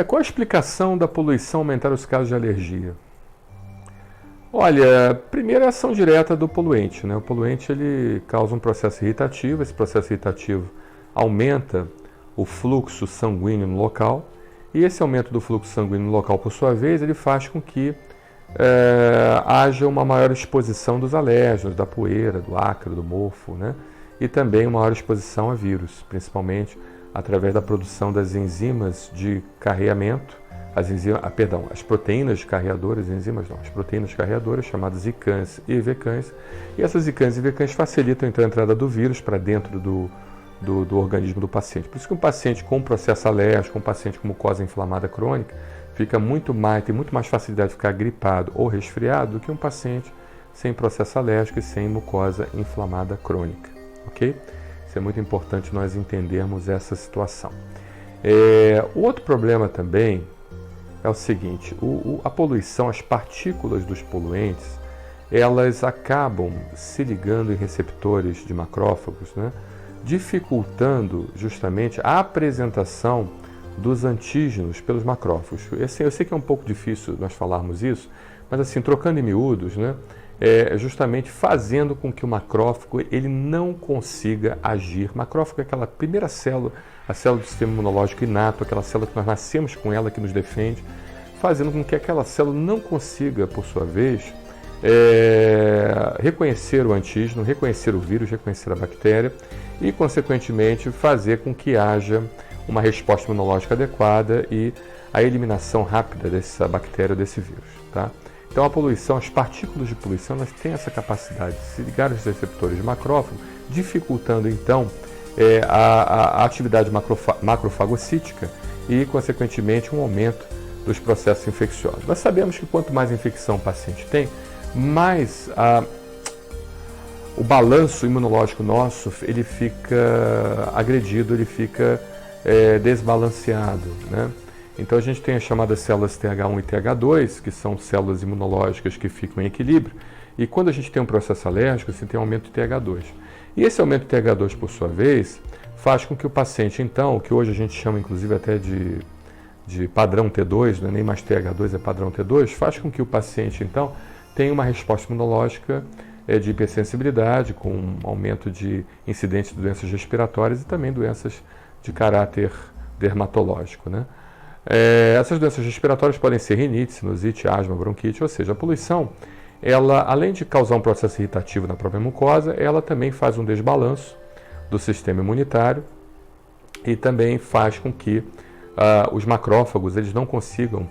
Qual a explicação da poluição aumentar os casos de alergia? Olha, primeiro é a ação direta do poluente, né? O poluente ele causa um processo irritativo, esse processo irritativo aumenta o fluxo sanguíneo no local, e esse aumento do fluxo sanguíneo no local, por sua vez, ele faz com que haja uma maior exposição dos alérgenos, da poeira, do ácaro, do mofo, né? E também uma maior exposição a vírus, principalmente através da produção das enzimas de carreamento, as proteínas carreadoras, as proteínas carreadoras chamadas ICANS e VCANS, e essas ICANS e VCANS facilitam então a entrada do vírus para dentro do organismo do paciente. Por isso que um paciente com processo alérgico, um paciente com mucosa inflamada crônica, tem muito mais facilidade de ficar gripado ou resfriado do que um paciente sem processo alérgico e sem mucosa inflamada crônica, ok? Isso é muito importante nós entendermos essa situação. O outro problema também é o seguinte, a poluição, as partículas dos poluentes, elas acabam se ligando em receptores de macrófagos, né, dificultando justamente a apresentação dos antígenos pelos macrófagos. Assim, eu sei que é um pouco difícil nós falarmos isso, mas assim, trocando em miúdos, né, justamente fazendo com que o macrófago ele não consiga agir. Macrófago é aquela primeira célula, a célula do sistema imunológico inato, aquela célula que nós nascemos com ela, que nos defende, fazendo com que aquela célula não consiga, por sua vez, reconhecer o antígeno, reconhecer o vírus, reconhecer a bactéria e, consequentemente, fazer com que haja uma resposta imunológica adequada e a eliminação rápida dessa bactéria ou desse vírus, tá? Então a poluição, as partículas de poluição, elas têm essa capacidade de se ligar aos receptores de macrófago, dificultando então a atividade macrofagocítica e, consequentemente, um aumento dos processos infecciosos. Nós sabemos que quanto mais infecção o paciente tem, mais o balanço imunológico nosso ele fica agredido, ele fica desbalanceado, né? Então a gente tem as chamadas células TH1 e TH2, que são células imunológicas que ficam em equilíbrio, e quando a gente tem um processo alérgico, você tem um aumento de TH2. E esse aumento de TH2, por sua vez, faz com que o paciente, então, que hoje a gente chama inclusive até de padrão T2, não é nem mais TH2, é padrão T2, faz com que o paciente, então, tenha uma resposta imunológica de hipersensibilidade, com um aumento de incidentes de doenças respiratórias e também doenças de caráter dermatológico, né? Essas doenças respiratórias podem ser rinite, sinusite, asma, bronquite, ou seja, a poluição, ela, além de causar um processo irritativo na própria mucosa, ela também faz um desbalanço do sistema imunitário e também faz com que os macrófagos eles não consigam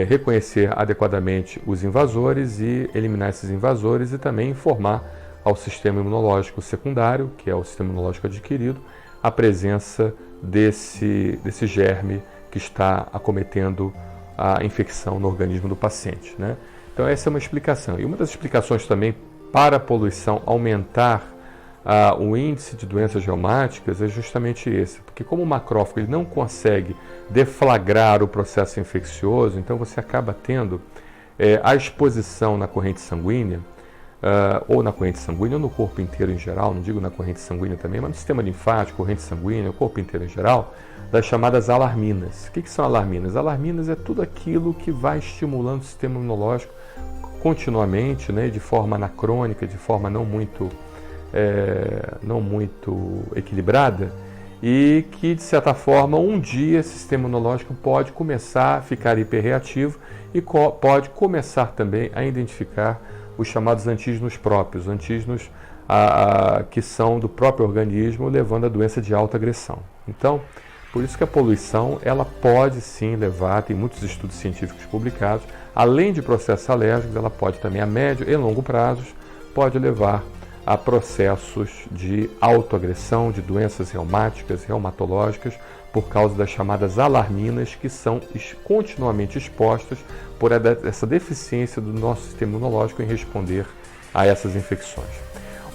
reconhecer adequadamente os invasores e eliminar esses invasores e também informar ao sistema imunológico secundário, que é o sistema imunológico adquirido, a presença desse germe que está acometendo a infecção no organismo do paciente, né? Então essa é uma explicação. E uma das explicações também para a poluição aumentar o índice de doenças reumáticas é justamente esse, porque como o macrófago ele não consegue deflagrar o processo infeccioso, então você acaba tendo a exposição na corrente sanguínea, ou na corrente sanguínea, ou no corpo inteiro em geral, não digo na corrente sanguínea também, mas no sistema linfático, corrente sanguínea, o corpo inteiro em geral, das chamadas alarminas. O que são alarminas? Alarminas é tudo aquilo que vai estimulando o sistema imunológico continuamente, né, de forma anacrônica, de forma não muito equilibrada, e que, de certa forma, um dia esse sistema imunológico pode começar a ficar hiperreativo e pode começar também a identificar os chamados antígenos próprios, antígenos que são do próprio organismo, levando a doença de alta agressão. Então, por isso que a poluição, ela pode sim levar, tem muitos estudos científicos publicados, além de processos alérgicos, ela pode também a médio e longo prazos, pode levar a processos de autoagressão, de doenças reumáticas, reumatológicas, por causa das chamadas alarminas, que são continuamente expostas por essa deficiência do nosso sistema imunológico em responder a essas infecções.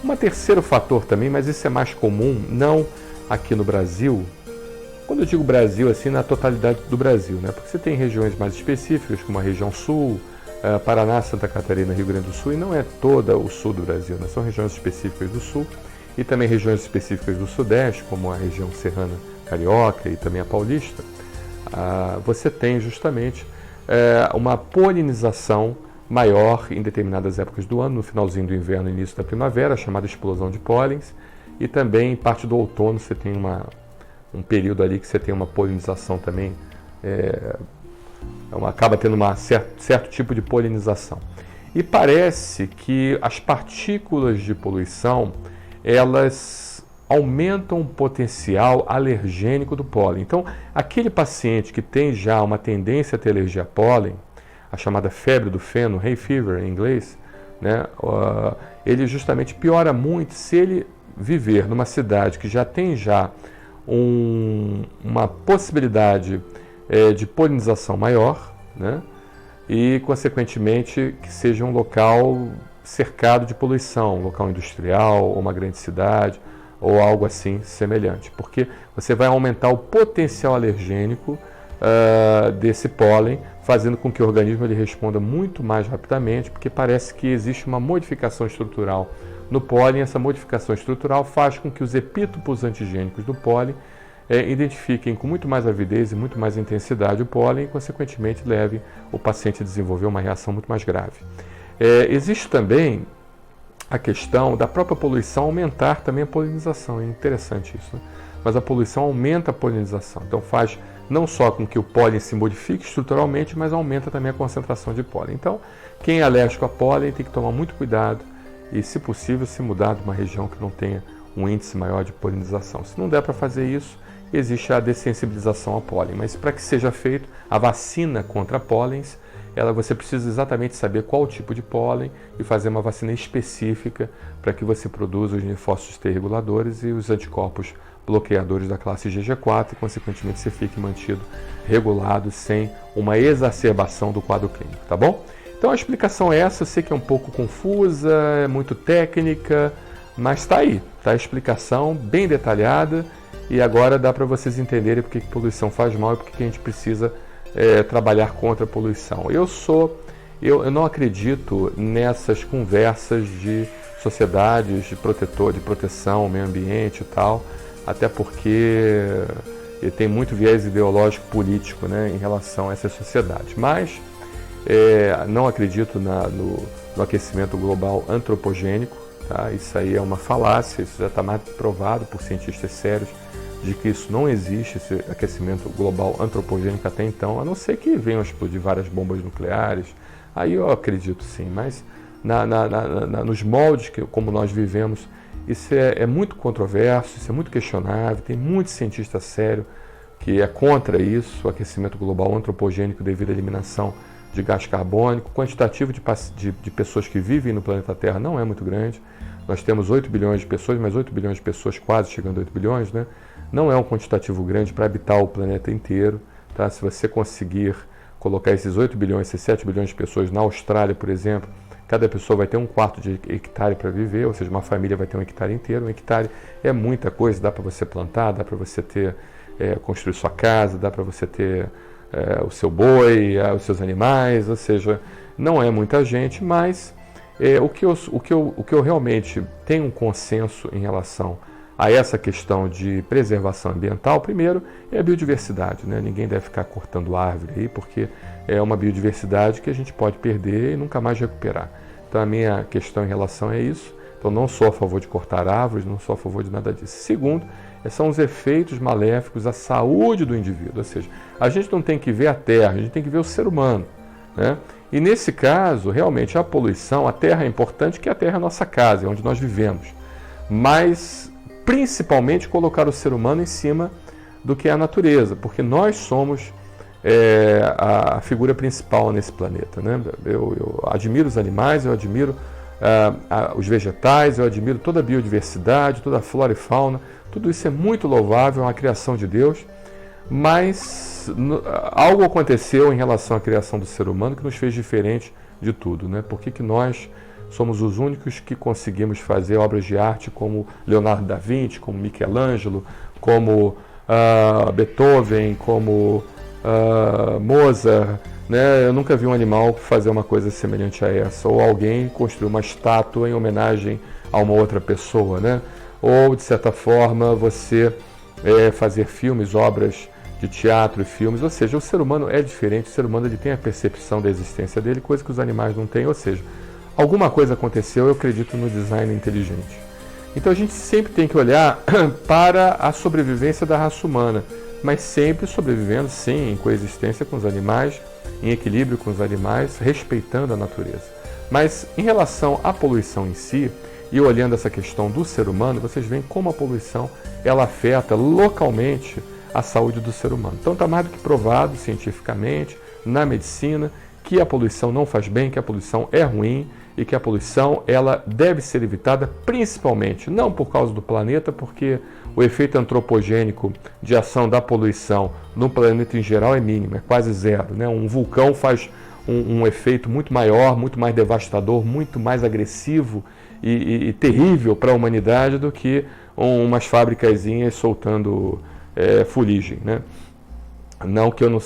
Um terceiro fator também, mas isso é mais comum, não aqui no Brasil. Quando eu digo Brasil, assim, na totalidade do Brasil, né? Porque você tem regiões mais específicas, como a região sul, Paraná, Santa Catarina, Rio Grande do Sul, e não é todo o sul do Brasil, né? São regiões específicas do sul e também regiões específicas do sudeste, como a região serrana carioca e também a paulista, você tem justamente uma polinização maior em determinadas épocas do ano, no finalzinho do inverno e início da primavera, chamada explosão de pólens, e também em parte do outono você tem um período ali que você tem uma polinização também, acaba tendo certo tipo de polinização. E parece que as partículas de poluição, elas aumentam o potencial alergênico do pólen. Então, aquele paciente que tem já uma tendência a ter alergia a pólen, a chamada febre do feno, hay fever em inglês, né, ele justamente piora muito se ele viver numa cidade que já tem uma possibilidade de polinização maior, né, e, consequentemente, que seja um local cercado de poluição, um local industrial, ou uma grande cidade, ou algo assim semelhante, porque você vai aumentar o potencial alergênico desse pólen, fazendo com que o organismo ele responda muito mais rapidamente, porque parece que existe uma modificação estrutural no pólen. Essa modificação estrutural faz com que os epítopos antigênicos do pólen identifiquem com muito mais avidez e muito mais intensidade o pólen e, consequentemente, levem o paciente a desenvolver uma reação muito mais grave. Existe também a questão da própria poluição aumentar também a polinização. É interessante isso, né? Mas a poluição aumenta a polinização. Então faz não só com que o pólen se modifique estruturalmente, mas aumenta também a concentração de pólen. Então, quem é alérgico a pólen tem que tomar muito cuidado e, se possível, se mudar de uma região que não tenha um índice maior de polinização. Se não der para fazer isso, existe a dessensibilização ao pólen. Mas para que seja feito a vacina contra pólens, você precisa exatamente saber qual o tipo de pólen e fazer uma vacina específica para que você produza os linfócitos T reguladores e os anticorpos bloqueadores da classe IgG4 e, consequentemente, você fique mantido regulado sem uma exacerbação do quadro clínico, tá bom? Então a explicação é essa. Eu sei que é um pouco confusa, é muito técnica, mas está aí, tá a explicação bem detalhada e agora dá para vocês entenderem porque que poluição faz mal e porque que a gente precisa trabalhar contra a poluição. Eu não acredito nessas conversas de sociedades de proteção ao meio ambiente e tal, até porque tem muito viés ideológico político, né, em relação a essas sociedades. Mas não acredito no aquecimento global antropogênico, tá? Isso aí é uma falácia, isso já está mais provado por cientistas sérios de que isso não existe, esse aquecimento global antropogênico até então, a não ser que venham a explodir várias bombas nucleares. Aí eu acredito sim, mas nos moldes como nós vivemos, isso é muito controverso, isso é muito questionável, tem muito cientista sério que é contra isso, o aquecimento global antropogênico devido à eliminação de gás carbônico. O quantitativo de pessoas que vivem no planeta Terra não é muito grande. Nós temos 8 bilhões de pessoas, mas 8 bilhões de pessoas, quase chegando a 8 bilhões, né? Não é um quantitativo grande para habitar o planeta inteiro, tá? Se você conseguir colocar esses 8 bilhões, esses 7 bilhões de pessoas na Austrália, por exemplo, cada pessoa vai ter 1/4 de hectare para viver, ou seja, uma família vai ter 1 hectare inteiro. 1 hectare é muita coisa, dá para você plantar, dá para você construir sua casa, dá para você ter o seu boi, os seus animais, ou seja, não é muita gente, mas o que eu realmente tenho um consenso em relação a essa questão de preservação ambiental, primeiro, é a biodiversidade, né? Ninguém deve ficar cortando árvore aí, porque é uma biodiversidade que a gente pode perder e nunca mais recuperar. Então a minha questão em relação a isso, então não sou a favor de cortar árvores, não sou a favor de nada disso. Segundo, são os efeitos maléficos à saúde do indivíduo, ou seja, a gente não tem que ver a terra, a gente tem que ver o ser humano, né? E nesse caso, realmente, a poluição, a terra é importante, porque a terra é a nossa casa, é onde nós vivemos, mas principalmente colocar o ser humano em cima do que é a natureza, porque nós somos a figura principal nesse planeta, né? Eu admiro os animais, eu admiro os vegetais, eu admiro toda a biodiversidade, toda a flora e fauna, tudo isso é muito louvável, é uma criação de Deus, mas algo aconteceu em relação à criação do ser humano que nos fez diferente de tudo, né? Por que nós somos os únicos que conseguimos fazer obras de arte como Leonardo da Vinci, como Michelangelo, como Beethoven, como Mozart, né? Eu nunca vi um animal fazer uma coisa semelhante a essa, ou alguém construir uma estátua em homenagem a uma outra pessoa, né? Ou, de certa forma, você fazer filmes, obras de teatro e filmes, ou seja, o ser humano é diferente, o ser humano ele tem a percepção da existência dele, coisa que os animais não têm, ou seja, alguma coisa aconteceu, eu acredito no design inteligente. Então a gente sempre tem que olhar para a sobrevivência da raça humana, mas sempre sobrevivendo, sim, em coexistência com os animais, em equilíbrio com os animais, respeitando a natureza. Mas em relação à poluição em si, e olhando essa questão do ser humano, vocês veem como a poluição ela afeta localmente a saúde do ser humano. Então está mais do que provado cientificamente, na medicina, que a poluição não faz bem, que a poluição é ruim e que a poluição ela deve ser evitada principalmente, não por causa do planeta, porque o efeito antropogênico de ação da poluição no planeta em geral é mínimo, é quase zero, né? Um vulcão faz um efeito muito maior, muito mais devastador, muito mais agressivo e terrível para a humanidade do que umas fábricazinhas soltando fuligem, né? Não que eu não,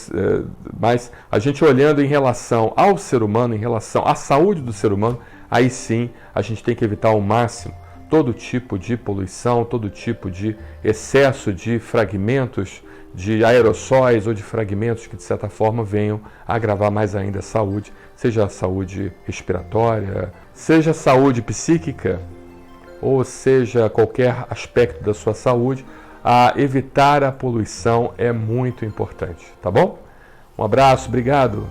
mas a gente olhando em relação ao ser humano, em relação à saúde do ser humano, aí sim a gente tem que evitar ao máximo todo tipo de poluição, todo tipo de excesso de fragmentos de aerossóis ou de fragmentos que de certa forma venham a agravar mais ainda a saúde, seja a saúde respiratória, seja a saúde psíquica, ou seja qualquer aspecto da sua saúde. A evitar a poluição é muito importante, tá bom? Um abraço, obrigado!